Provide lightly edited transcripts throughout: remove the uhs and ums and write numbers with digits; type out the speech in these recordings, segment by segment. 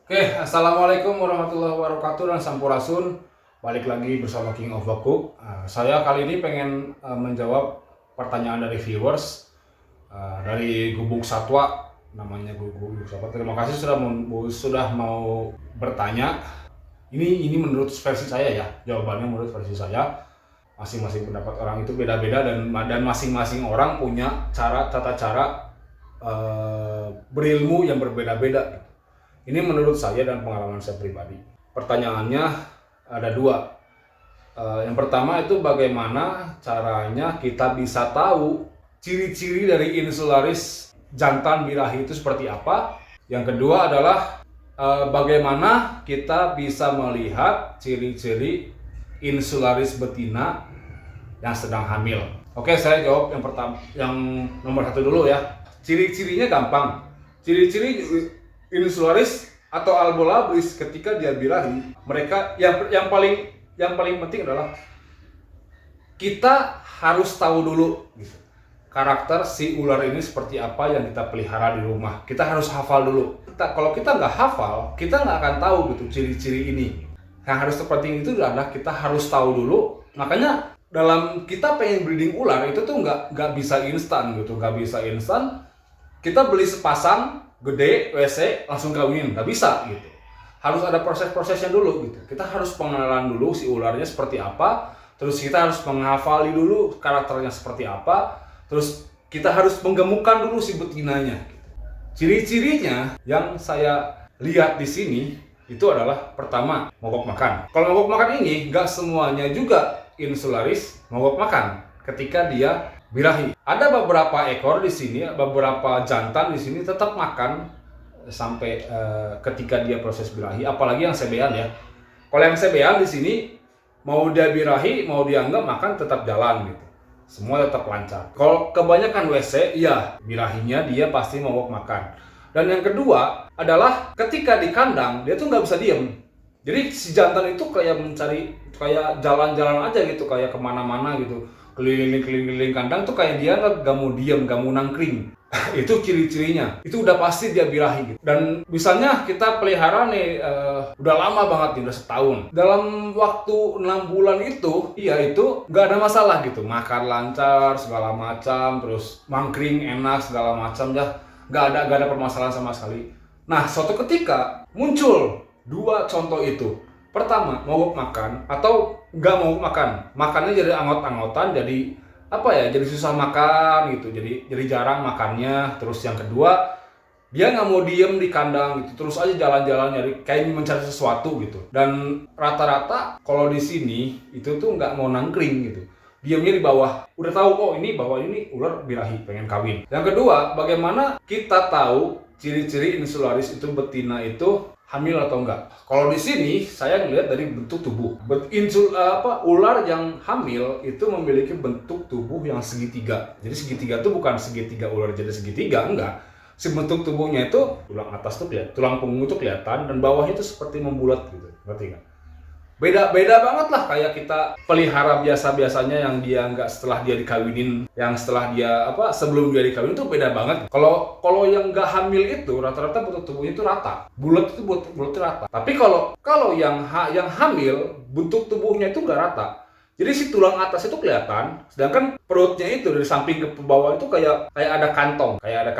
Oke, Assalamualaikum warahmatullahi wabarakatuh dan Sampurasun. Balik lagi bersama King of Book. Saya kali ini pengen menjawab pertanyaan dari viewers dari Gubuk Satwa, namanya Gubuk Satwa. Terima kasih sudah mau bertanya. Ini menurut versi saya ya, jawabannya menurut versi saya. Masing-masing pendapat orang itu beda-beda dan masing-masing orang punya tata cara berilmu yang berbeda-beda. Ini menurut saya dan pengalaman saya pribadi. Pertanyaannya ada dua. Yang pertama itu bagaimana caranya kita bisa tahu ciri-ciri dari insularis jantan birahi itu seperti apa. Yang kedua adalah bagaimana kita bisa melihat ciri-ciri insularis betina yang sedang hamil. Oke, saya jawab yang pertama, yang nomor satu dulu ya. Ciri-cirinya gampang. Ciri-ciri insularis atau albolabris ketika dia birahi, mereka yang paling penting adalah kita harus tahu dulu gitu, karakter si ular ini seperti apa yang kita pelihara di rumah. Kita harus hafal dulu. Kalau kita nggak hafal, kita nggak akan tahu gitu ciri-ciri ini. Yang harus seperti itu adalah kita harus tahu dulu. Makanya dalam kita pengen breeding ular itu tuh nggak bisa instan gitu, nggak bisa instan. Kita beli sepasang gede WC langsung kawinin, nggak bisa gitu. Harus ada proses-prosesnya dulu gitu. Kita harus pengenalan dulu si ularnya seperti apa, terus kita harus menghafali dulu karakternya seperti apa, terus kita harus menggemukkan dulu si betinanya. Ciri-cirinya yang saya lihat di sini itu adalah pertama, mogok makan. Kalau mogok makan ini nggak semuanya juga insularis mogok makan ketika dia birahi. Ada beberapa ekor di sini, beberapa jantan di sini tetap makan sampai ketika dia proses birahi, apalagi yang sebean ya. Kalau yang sebean di sini mau dia birahi, mau dia enggak makan tetap jalan gitu. Semua tetap lancar. Kalau kebanyakan WC, ya birahinya dia pasti mogok makan. Dan yang kedua adalah ketika di kandang dia tuh nggak bisa diem. Jadi si jantan itu kayak mencari, kayak jalan-jalan aja gitu, kayak kemana-mana gitu, keliling-keliling kandang tuh kayak dia nggak mau diem, nggak mau nangkring. Itu ciri-cirinya, itu udah pasti dia birahi gitu. Dan misalnya kita pelihara nih udah lama banget nih, udah setahun, dalam waktu 6 bulan itu, iya itu nggak ada masalah gitu, makan lancar segala macam, terus mangkring enak segala macam ya, nggak ada permasalahan sama sekali. Nah, suatu ketika muncul dua contoh itu. Pertama, mogok makan atau nggak mau makan. Makannya jadi anggot-anggotan, jadi apa ya? Jadi susah makan gitu. Jadi jarang makannya. Terus yang kedua, dia nggak mau diem di kandang gitu. Terus aja jalan-jalan nyari kayak mencari sesuatu gitu. Dan rata-rata kalau di sini itu tuh nggak mau nangkring gitu. Diamnya di bawah. Udah tahu kok ini bahwa ini ular birahi pengen kawin. Yang kedua, bagaimana kita tahu ciri-ciri insularis itu betina itu hamil atau enggak? Kalau di sini saya ngelihat dari bentuk tubuh. Ular yang hamil itu memiliki bentuk tubuh yang segitiga. Jadi segitiga itu bukan segitiga ular jadi segitiga, enggak. Si bentuk tubuhnya itu tulang atas tuh kelihatan, tulang punggung itu kelihatan dan bawahnya itu seperti membulat gitu. Ngerti enggak? Beda banget lah kayak kita pelihara biasa-biasanya yang dia nggak setelah dia dikawinin, yang setelah dia sebelum dia dikawin itu beda banget. Kalau yang nggak hamil itu rata-rata bentuk tubuhnya itu rata, bulat itu bulat rata. Tapi kalau yang hamil bentuk tubuhnya itu nggak rata. Jadi si tulang atas itu kelihatan, sedangkan perutnya itu dari samping ke bawah itu kayak ada kantong, kayak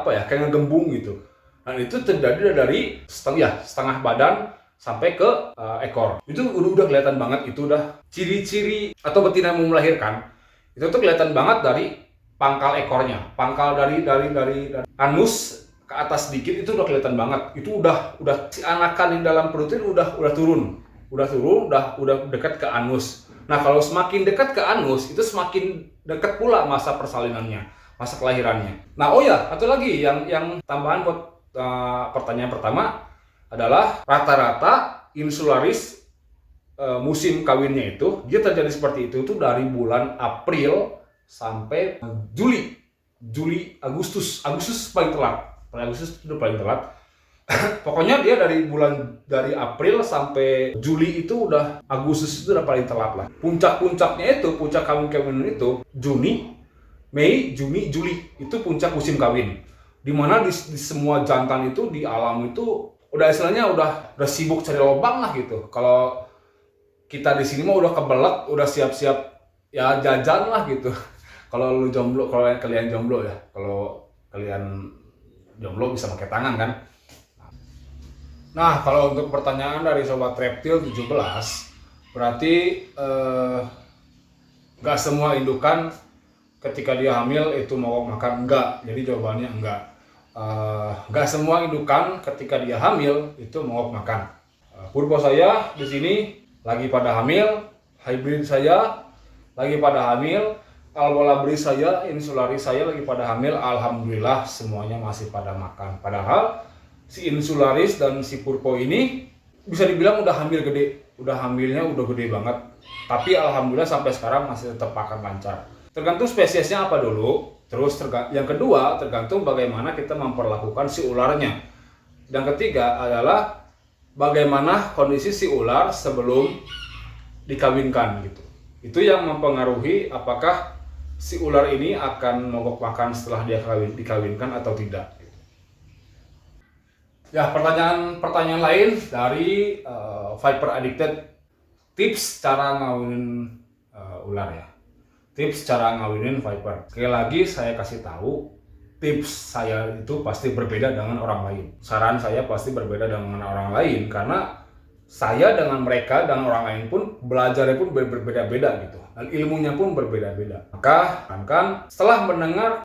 apa ya, kayak ngegembung gitu. Dan itu terjadi dari setengah badan sampai ke ekor. Itu udah kelihatan banget, itu udah ciri-ciri atau betina yang mau melahirkan. Itu tuh kelihatan banget dari pangkal ekornya. Pangkal dari anus ke atas sedikit itu udah kelihatan banget. Itu udah si anakan di dalam perut itu udah turun. Udah dekat ke anus. Nah, kalau semakin dekat ke anus, itu semakin dekat pula masa persalinannya, masa kelahirannya. Nah, oh ya, satu lagi yang tambahan buat pertanyaan pertama adalah rata-rata insularis musim kawinnya itu dia terjadi seperti itu dari bulan April sampai Agustus paling telat. Agustus itu paling telat. Pokoknya dia dari April sampai Juli itu Agustus itu udah paling telat lah. Puncak kawin itu Juni, Mei, Juni, Juli itu puncak musim kawin. Dimana di semua jantan itu di alam itu udah istilahnya udah sibuk cari lobang lah gitu. Kalau kita di sini mah udah kebelet, udah siap-siap ya jajan lah gitu. Kalau lu jomblo, kalau kalian jomblo ya, kalau kalian jomblo bisa pakai tangan kan. Nah, kalau untuk pertanyaan dari Sobat Reptil 17, berarti nggak semua indukan ketika dia hamil itu mau makan, enggak. Jadi jawabannya enggak. Nggak semua indukan ketika dia hamil itu mau makan. Purbo saya di sini lagi pada hamil, hybrid saya lagi pada hamil, Albolabris saya, Insularis saya lagi pada hamil. Alhamdulillah semuanya masih pada makan. Padahal si Insularis dan si Purpo ini bisa dibilang udah hamil gede, udah hamilnya udah gede banget. Tapi alhamdulillah sampai sekarang masih tetap makan lancar. Tergantung spesiesnya apa dulu. Terus yang kedua tergantung bagaimana kita memperlakukan si ularnya. Dan ketiga adalah bagaimana kondisi si ular sebelum dikawinkan gitu. Itu yang mempengaruhi apakah si ular ini akan mogok makan setelah dia dikawinkan atau tidak. Ya, pertanyaan lain dari Viper Addicted, tips cara ngawinin ular ya. Tips cara ngawinin Viper. Sekali lagi saya kasih tahu, tips saya itu pasti berbeda dengan orang lain. Saran saya pasti berbeda dengan orang lain karena saya dengan mereka dan orang lain pun belajarnya pun berbeda-beda gitu, dan ilmunya pun berbeda-beda. Maka kan setelah mendengar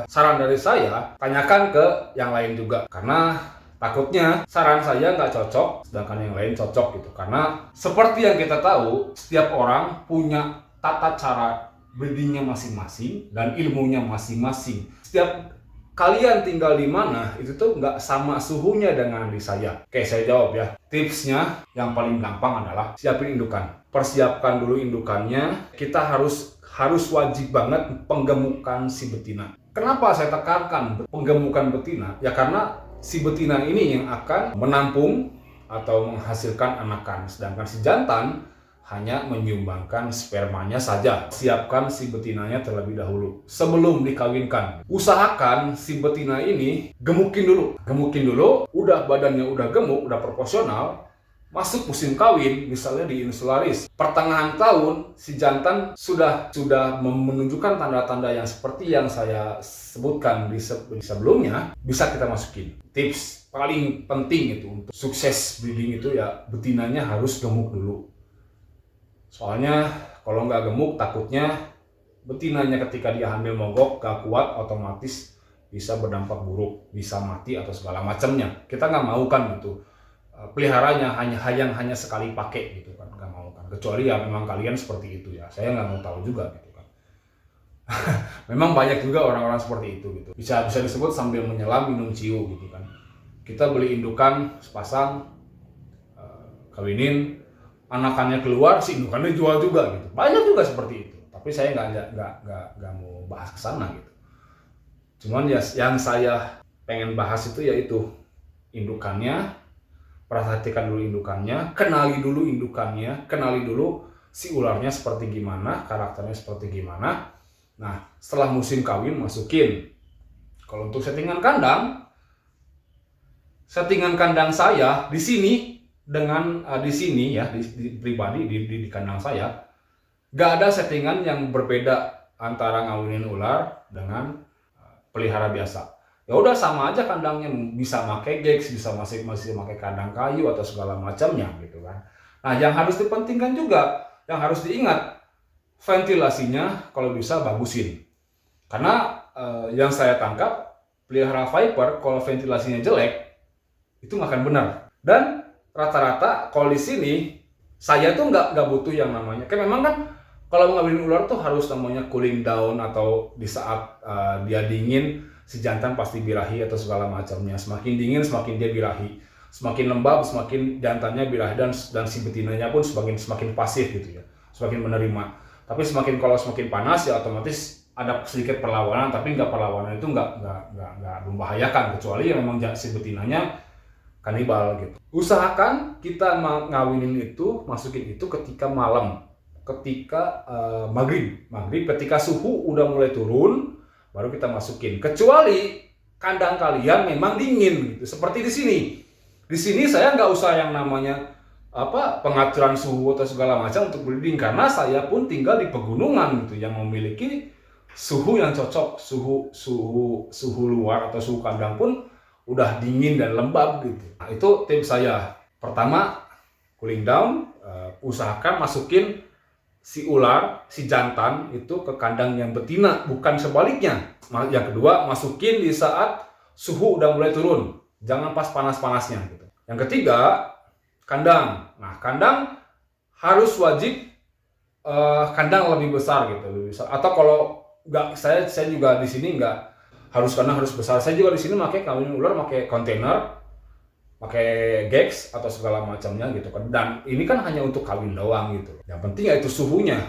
saran dari saya, tanyakan ke yang lain juga, karena takutnya saran saya nggak cocok sedangkan yang lain cocok gitu. Karena seperti yang kita tahu, setiap orang punya tata cara breedingnya masing-masing dan ilmunya masing-masing. Setiap kalian tinggal di mana itu tuh nggak sama suhunya dengan di saya. Oke, saya jawab ya. Tipsnya yang paling gampang adalah siapin indukan. Persiapkan dulu indukannya. Kita harus wajib banget penggemukan si betina. Kenapa saya tekankan penggemukan betina? Ya karena si betina ini yang akan menampung atau menghasilkan anakan, sedangkan si jantan hanya menyumbangkan spermanya saja. Siapkan si betinanya terlebih dahulu sebelum dikawinkan. Usahakan si betina ini gemukin dulu. Udah badannya udah gemuk, udah proporsional, masuk musim kawin, misalnya di Insularis. Pertengahan tahun si jantan sudah menunjukkan tanda-tanda yang seperti yang saya sebutkan di sebelumnya, bisa kita masukin. Tips paling penting itu untuk sukses breeding itu ya betinanya harus gemuk dulu. Soalnya kalau nggak gemuk takutnya betinanya ketika dia hamil mogok, gak kuat, otomatis bisa berdampak buruk, bisa mati atau segala macamnya. Kita nggak mau kan gitu. Peliharanya hanya sekali pakai gitu kan, nggak mau kan. Kecuali ya memang kalian seperti itu ya. Saya nggak mau tahu juga gitu kan. Memang banyak juga orang-orang seperti itu gitu. Bisa disebut sambil menyelam minum ciu gitu kan. Kita beli indukan sepasang, kawinin, anakannya keluar, si indukannya jual juga gitu. Banyak juga seperti itu. Tapi saya nggak mau bahas ke sana gitu. Cuman ya yang saya pengen bahas itu yaitu indukannya. Perhatikan dulu indukannya, kenali dulu si ularnya seperti gimana, karakternya seperti gimana. Nah, setelah musim kawin masukin. Kalau untuk settingan kandang saya di sini dengan di sini ya di pribadi di kandang saya nggak ada settingan yang berbeda antara ngawinin ular dengan pelihara biasa. Ya udah sama aja kandangnya, bisa pakai gex, bisa masih pakai kandang kayu atau segala macamnya gitu kan. Nah, yang harus dipentingkan juga, yang harus diingat, ventilasinya kalau bisa bagusin. Karena yang saya tangkap pelihara Viper kalau ventilasinya jelek itu nggak akan benar. Dan rata-rata kalau di sini saya tuh nggak butuh yang namanya, kan memang kan kalau ngawinin ular tuh harus namanya cooling down, atau di saat dia dingin si jantan pasti birahi atau segala macamnya. Semakin dingin semakin dia birahi, semakin lembab semakin jantannya birahi, dan si betinanya pun semakin pasif gitu ya, semakin menerima. Tapi kalau semakin panas ya otomatis ada sedikit perlawanan, tapi perlawanan itu nggak membahayakan, kecuali yang memang si betinanya kanibal gitu. Usahakan kita ngawinin itu, masukin itu ketika malam, ketika maghrib, ketika suhu udah mulai turun baru kita masukin. Kecuali kandang kalian memang dingin gitu, seperti di sini. Di sini saya nggak usah yang namanya pengaturan suhu atau segala macam untuk breeding, karena saya pun tinggal di pegunungan gitu yang memiliki suhu yang cocok, suhu luar atau suhu kandang pun udah dingin dan lembab gitu. Nah, itu tips saya. Pertama, cooling down, usahakan masukin si ular, si jantan itu ke kandang yang betina, bukan sebaliknya. Yang kedua, masukin di saat suhu udah mulai turun, jangan pas panas-panasnya gitu. Yang ketiga, kandang. Nah, kandang harus wajib kandang lebih besar gitu, lebih besar. Atau kalau nggak, saya juga di sini nggak harus kandang harus besar. Saya juga di sini pakai kawin ular, pakai kontainer, pakai gex atau segala macamnya gitu kan. Dan ini kan hanya untuk kawin doang gitu. Yang penting yaitu suhunya,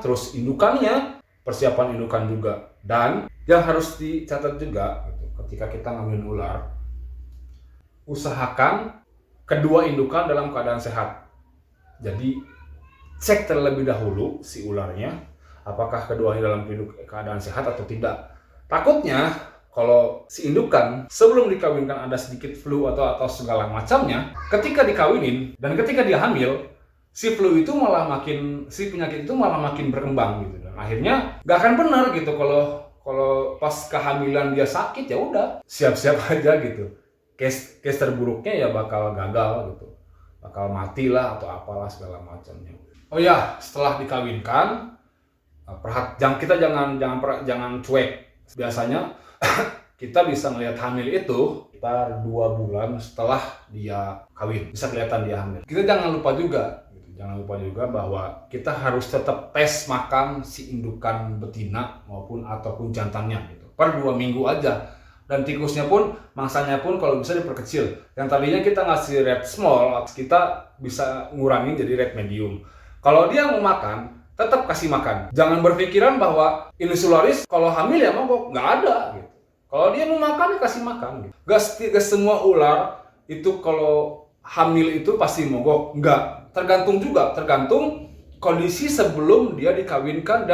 terus indukannya, persiapan indukan juga. Dan yang harus dicatat juga gitu, ketika kita ngawin ular, usahakan kedua indukan dalam keadaan sehat. Jadi cek terlebih dahulu si ularnya, apakah keduanya dalam keadaan sehat atau tidak. Takutnya kalau si indukan sebelum dikawinkan ada sedikit flu atau segala macamnya, ketika dikawinin dan ketika dia hamil, si penyakit itu malah makin berkembang gitu. Dan akhirnya nggak akan benar gitu kalau pas kehamilan dia sakit, ya udah siap-siap aja gitu. Case terburuknya ya bakal gagal gitu, bakal mati lah atau apalah segala macamnya. Oh ya, setelah dikawinkan, kita jangan cuek. Biasanya kita bisa melihat hamil itu sekitar 2 bulan setelah dia kawin, bisa kelihatan dia hamil. Kita jangan lupa juga bahwa kita harus tetap tes makan si indukan betina ataupun jantannya gitu, per 2 minggu aja. Dan tikusnya pun, mangsanya pun kalau bisa diperkecil. Yang tadinya kita ngasih red small, kita bisa ngurangin jadi red medium. Kalau dia mau makan, tetap kasih makan. Jangan berpikiran bahwa insularis kalau hamil ya mogok, nggak ada gitu. Kalau dia mau makan, kasih makan gitu. Gak semua ular itu kalau hamil itu pasti mogok, nggak. Tergantung kondisi sebelum dia dikawinkan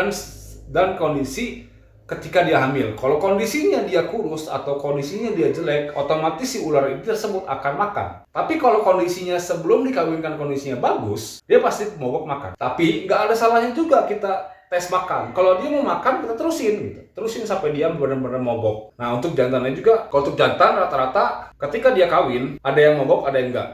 dan kondisi ketika dia hamil. Kalau kondisinya dia kurus atau kondisinya dia jelek, otomatis si ular itu tersebut akan makan. Tapi kalau kondisinya sebelum dikawinkan kondisinya bagus, dia pasti mogok makan. Tapi nggak ada salahnya juga kita tes makan. Kalau dia mau makan, kita terusin sampai dia benar-benar mogok. Nah, untuk jantannya juga, kalau untuk jantan rata-rata ketika dia kawin, ada yang mogok, ada yang enggak.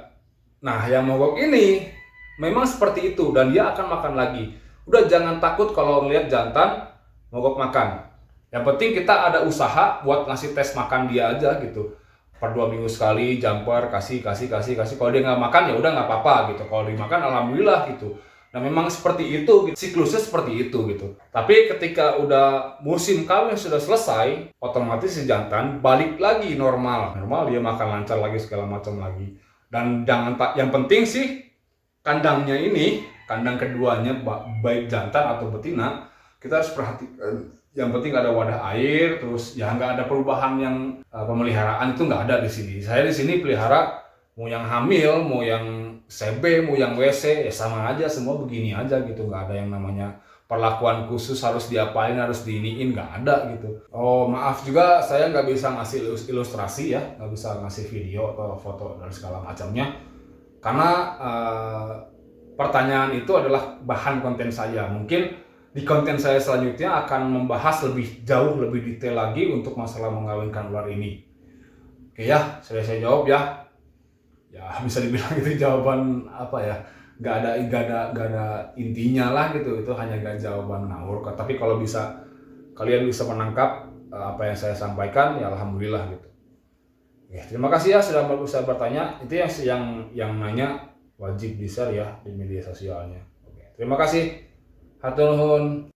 Nah, yang mogok ini memang seperti itu dan dia akan makan lagi. Udah jangan takut kalau ngelihat jantan mogok makan. Yang penting kita ada usaha buat ngasih tes makan dia aja gitu. Per 2 minggu sekali, jumper, kasih. Kalau dia nggak makan ya udah nggak apa-apa gitu. Kalau dia makan alhamdulillah gitu. Nah memang seperti itu, siklusnya seperti itu gitu. Tapi ketika udah musim kawin sudah selesai, otomatis si jantan balik lagi normal. Normal dia makan lancar lagi segala macam lagi. Dan yang penting sih kandangnya ini, kandang keduanya baik jantan atau betina, kita harus perhatikan. Yang penting ada wadah air, terus ya nggak ada perubahan yang pemeliharaan itu nggak ada di sini. Saya di sini pelihara mau yang hamil, mau yang CB, mau yang WC, ya sama aja, semua begini aja gitu. Nggak ada yang namanya perlakuan khusus harus diapain, harus diiniin, nggak ada gitu. Oh maaf juga saya nggak bisa ngasih ilustrasi ya, nggak bisa ngasih video atau foto dan segala macamnya. Karena pertanyaan itu adalah bahan konten saya. Mungkin di konten saya selanjutnya akan membahas jauh lebih detail lagi untuk masalah mengawinkan ular ini. Oke ya, sudah saya jawab ya. Ya bisa dibilang itu jawaban apa ya? Gak ada intinya lah gitu. Itu hanya jawaban ngawur. Tapi kalau kalian bisa menangkap apa yang saya sampaikan, ya alhamdulillah gitu. Oke, terima kasih ya sudah bisa bertanya. Itu yang nanya wajib di-share ya di media sosialnya. Oke, terima kasih. Hatur nuhun.